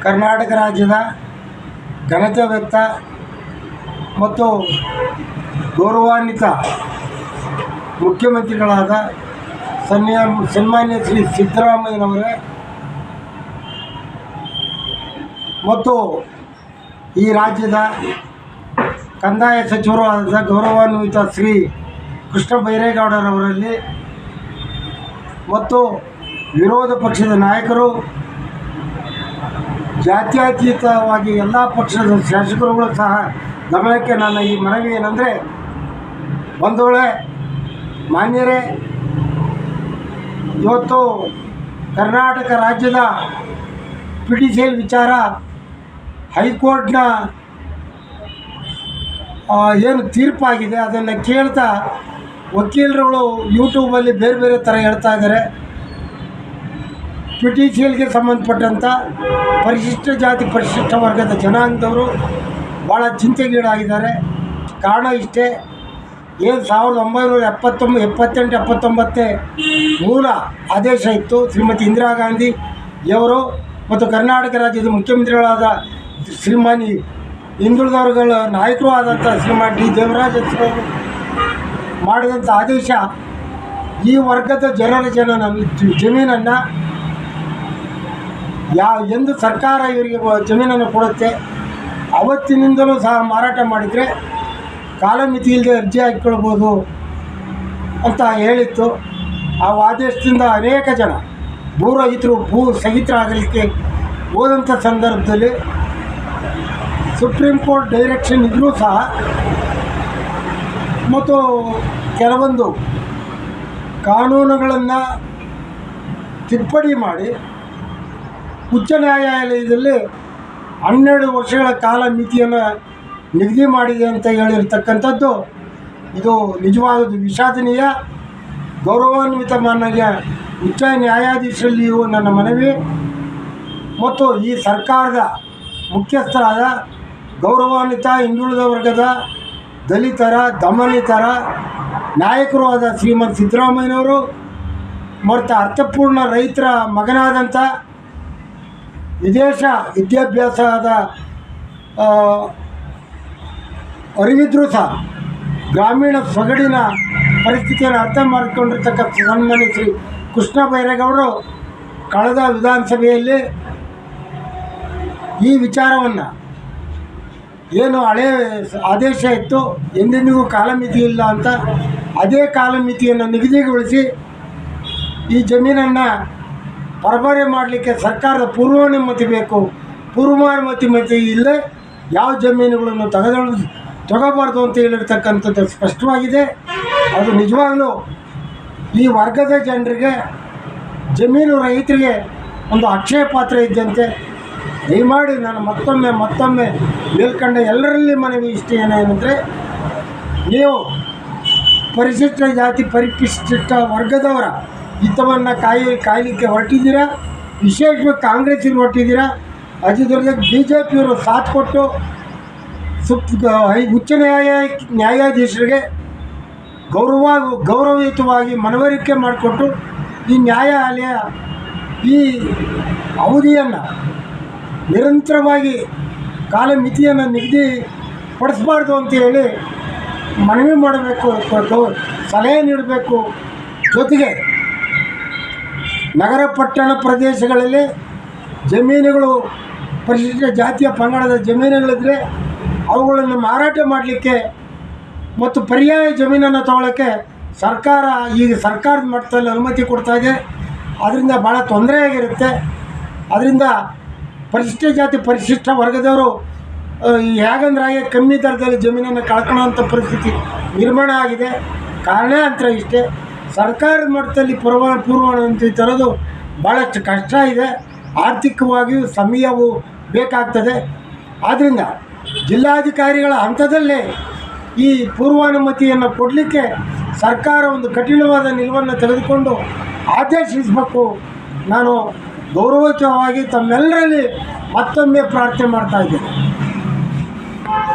ಕರ್ನಾಟಕ ರಾಜ್ಯದ ಘನತೆ ವ್ಯಕ್ತ ಮತ್ತು ಗೌರವಾನ್ವಿತ ಮುಖ್ಯಮಂತ್ರಿಗಳಾದ ಸನ್ಮಾನ್ಯ ಶ್ರೀ ಸಿದ್ದರಾಮಯ್ಯನವರೇ ಮತ್ತು ಈ ರಾಜ್ಯದ ಕಂದಾಯ ಸಚಿವರು ಆದ ಗೌರವಾನ್ವಿತ ಶ್ರೀ ಕೃಷ್ಣ ಬೈರೇಗೌಡರವರಲ್ಲಿ ಮತ್ತು ವಿರೋಧ ಪಕ್ಷದ ನಾಯಕರು, ಜಾತ್ಯತೀತವಾಗಿ ಎಲ್ಲ ಪಕ್ಷದ ಶಾಸಕರುಗಳು ಸಹ ಗಮನಕ್ಕೆ ನನ್ನ ಈ ಮನವಿ ಏನಂದರೆ, ಬಂಧುಗಳೇ, ಮಾನ್ಯರೇ, ಇವತ್ತು ಕರ್ನಾಟಕ ರಾಜ್ಯದ ಪಿಟಿಸಿಎಲ್ ವಿಚಾರ ಹೈಕೋರ್ಟ್ನ ಏನು ತೀರ್ಪಾಗಿದೆ ಅದನ್ನು ಕೇಳ್ತಾ ವಕೀಲರುಗಳು ಯೂಟ್ಯೂಬಲ್ಲಿ ಬೇರೆ ಬೇರೆ ಥರ ಹೇಳ್ತಾ ಇದ್ದಾರೆ. ಪಿಟಿಸಿಎಲ್ಗೆ ಸಂಬಂಧಪಟ್ಟಂಥ ಪರಿಶಿಷ್ಟ ಜಾತಿ ಪರಿಶಿಷ್ಟ ವರ್ಗದ ಜನಾಂಗದವರು ಭಾಳ ಚಿಂತೆಗೀಡಾಗಿದ್ದಾರೆ. ಕಾರಣ ಇಷ್ಟೇ, ಏನು 1978-79 ಮೂಲ ಆದೇಶ ಇತ್ತು. ಶ್ರೀಮತಿ ಇಂದಿರಾ ಗಾಂಧಿಯವರು ಮತ್ತು ಕರ್ನಾಟಕ ರಾಜ್ಯದ ಮುಖ್ಯಮಂತ್ರಿಗಳಾದ ಶ್ರೀಮಾನಿ ಹಿಂದುಳಿದವರುಗಳ ನಾಯಕರು ಆದಂಥ ಶ್ರೀಮಾನ್ ಡಿ ದೇವರಾಜ್ ಅವರು ಮಾಡಿದಂಥ ಆದೇಶ ಈ ವರ್ಗದ ಜನರ ಜಮೀನನ್ನು ಎಂದು ಸರ್ಕಾರ ಇವರಿಗೆ ಜಮೀನನ್ನು ಕೊಡುತ್ತೆ ಅವತ್ತಿನಿಂದಲೂ ಸಹ ಮಾರಾಟ ಮಾಡಿದರೆ ಕಾಲಮಿತಿ ಇಲ್ಲದೆ ಅರ್ಜಿ ಹಾಕಿಕೊಳ್ಬೋದು ಅಂತ ಹೇಳಿತ್ತು. ಆ ಆದೇಶದಿಂದ ಅನೇಕ ಜನ ಭೂರಹಿತರು ಸ್ಥಗಿತರಾಗಲಿಕ್ಕೆ ಹೋದಂಥ ಸಂದರ್ಭದಲ್ಲಿ ಸುಪ್ರೀಂ ಕೋರ್ಟ್ ಡೈರೆಕ್ಷನ್ ಇದ್ದರೂ ಸಹ ಮತ್ತು ಕೆಲವೊಂದು ಕಾನೂನುಗಳನ್ನು ತಿದ್ದುಪಡಿ ಮಾಡಿ ಉಚ್ಚ ನ್ಯಾಯಾಲಯದಲ್ಲಿ 12 ವರ್ಷಗಳ ಕಾಲ ಮಿತಿಯನ್ನು ನಿಗದಿ ಮಾಡಿದೆ ಅಂತ ಹೇಳಿರ್ತಕ್ಕಂಥದ್ದು ಇದು ನಿಜವಾದ ವಿಷಾದನೀಯ. ಗೌರವಾನ್ವಿತ ಮಾನ್ಯ ಉಚ್ಚ ನ್ಯಾಯಾಧೀಶರಲ್ಲಿಯೂ ನನ್ನ ಮನವಿ ಮತ್ತು ಈ ಸರ್ಕಾರದ ಮುಖ್ಯಸ್ಥರಾದ ಗೌರವಾನ್ವಿತ ಹಿಂದುಳಿದ ವರ್ಗದ ದಲಿತರ ದಮನಿತರ ನಾಯಕರು ಆದ ಶ್ರೀಮಂತ ಸಿದ್ದರಾಮಯ್ಯನವರು ಮತ್ತು ಅರ್ಥಪೂರ್ಣ ರೈತರ ಮಗನಾದಂಥ ವಿದೇಶ ವಿದ್ಯಾಭ್ಯಾಸದ ಅರಿವಿದ್ರೂ ಸಹ ಗ್ರಾಮೀಣ ಸೊಗಡಿನ ಪರಿಸ್ಥಿತಿಯನ್ನು ಅರ್ಥ ಮಾಡಿಕೊಂಡಿರ್ತಕ್ಕಂಥ ಸನ್ಮಾನ್ಯ ಶ್ರೀ ಕೃಷ್ಣ ಬೈರೇಗೌಡರು ಕಳೆದ ವಿಧಾನಸಭೆಯಲ್ಲಿ ಈ ವಿಚಾರವನ್ನು ಏನು ಹಳೆಯ ಆದೇಶ ಇತ್ತು ಎಂದೆಂದಿಗೂ ಕಾಲಮಿತಿ ಇಲ್ಲ ಅಂತ ಅದೇ ಕಾಲಮಿತಿಯನ್ನು ನಿಗದಿಗೊಳಿಸಿ ಈ ಜಮೀನನ್ನು ಪರಬಾರೆ ಮಾಡಲಿಕ್ಕೆ ಸರ್ಕಾರದ ಪೂರ್ವಾನುಮತಿ ಬೇಕು. ಪೂರ್ವಾನುಮತಿ ಇಲ್ಲದೆ ಯಾವ ಜಮೀನುಗಳನ್ನು ತಗೋಬಾರ್ದು ಅಂತ ಹೇಳಿರ್ತಕ್ಕಂಥದ್ದು ಸ್ಪಷ್ಟವಾಗಿದೆ. ಅದು ನಿಜವಾಗಲೂ ಈ ವರ್ಗದ ಜನರಿಗೆ, ಜಮೀನು ರೈತರಿಗೆ ಒಂದು ಅಕ್ಷಯ ಪಾತ್ರ ಇದ್ದಂತೆ. ದಯಮಾಡಿ ನಾನು ಮತ್ತೊಮ್ಮೆ ಮೇಲ್ಕಂಡ ಎಲ್ಲರಲ್ಲಿ ಮನವಿ ಇಷ್ಟ ಏನೇನೆಂದರೆ, ನೀವು ಪರಿಶಿಷ್ಟ ಜಾತಿ ಪರಿಶಿಷ್ಟ ವರ್ಗದವರ ಹಿತವನ್ನು ಕಾಯಲಿಕ್ಕೆ ಹೊರಟಿದ್ದೀರಾ. ವಿಶೇಷವಾಗಿ ಕಾಂಗ್ರೆಸ್ಸಿಗೆ ಹೊರಟಿದ್ದೀರಾ. ಅದ್ರ BJPಯವರು ಸಾಥ್ ಕೊಟ್ಟು ಉಚ್ಚ ನ್ಯಾಯಾಧೀಶರಿಗೆ ಗೌರವಯುತವಾಗಿ ಮನವರಿಕೆ ಮಾಡಿಕೊಟ್ಟು ಈ ನ್ಯಾಯಾಲಯ ಈ ಅವಧಿಯನ್ನು ನಿರಂತರವಾಗಿ ಕಾಲಮಿತಿಯನ್ನು ನಿಗದಿಪಡಿಸಬಾರ್ದು ಅಂತೇಳಿ ಮನವಿ ಮಾಡಬೇಕು, ಸಲಹೆ ನೀಡಬೇಕು. ಜೊತೆಗೆ ನಗರ ಪಟ್ಟಣ ಪ್ರದೇಶಗಳಲ್ಲಿ ಜಮೀನುಗಳು ಪರಿಶಿಷ್ಟ ಜಾತಿಯ ಪಂಗಡದ ಜಮೀನುಗಳಿದ್ದರೆ ಅವುಗಳನ್ನು ಮಾರಾಟ ಮಾಡಲಿಕ್ಕೆ ಮತ್ತು ಪರ್ಯಾಯ ಜಮೀನನ್ನು ತಗೊಳ್ಳೋಕ್ಕೆ ಸರ್ಕಾರದ ಮಟ್ಟದಲ್ಲಿ ಅನುಮತಿ ಕೊಡ್ತಾಯಿದೆ. ಅದರಿಂದ ಭಾಳ ತೊಂದರೆಯಾಗಿರುತ್ತೆ. ಅದರಿಂದ ಪರಿಶಿಷ್ಟ ಜಾತಿ ಪರಿಶಿಷ್ಟ ವರ್ಗದವರು ಹೇಗಂದ್ರೆ ಕಮ್ಮಿ ದರದಲ್ಲಿ ಜಮೀನನ್ನು ಕಳ್ಕೊಳ್ಳೋಂಥ ಪರಿಸ್ಥಿತಿ ನಿರ್ಮಾಣ ಆಗಿದೆ. ಕಾರಣಾಂತರ ಇಷ್ಟೇ, ಸರ್ಕಾರದ ಮಟ್ಟದಲ್ಲಿ ಪೂರ್ವಾನುಮತಿ ತರೋದು ಭಾಳಷ್ಟು ಕಷ್ಟ ಇದೆ. ಆರ್ಥಿಕವಾಗಿಯೂ ಸಮಯವೂ ಬೇಕಾಗ್ತದೆ. ಆದ್ದರಿಂದ ಜಿಲ್ಲಾಧಿಕಾರಿಗಳ ಹಂತದಲ್ಲೇ ಈ ಪೂರ್ವಾನುಮತಿಯನ್ನು ಕೊಡಲಿಕ್ಕೆ ಸರ್ಕಾರ ಒಂದು ಕಠಿಣವಾದ ನಿಲುವನ್ನು ತೆಗೆದುಕೊಂಡು ಆದೇಶಿಸಬೇಕು. ನಾನು ಗೌರವಯುತವಾಗಿ ತಮ್ಮೆಲ್ಲರಲ್ಲಿ ಮತ್ತೊಮ್ಮೆ ಪ್ರಾರ್ಥನೆ ಮಾಡ್ತಾಯಿದ್ದೇನೆ.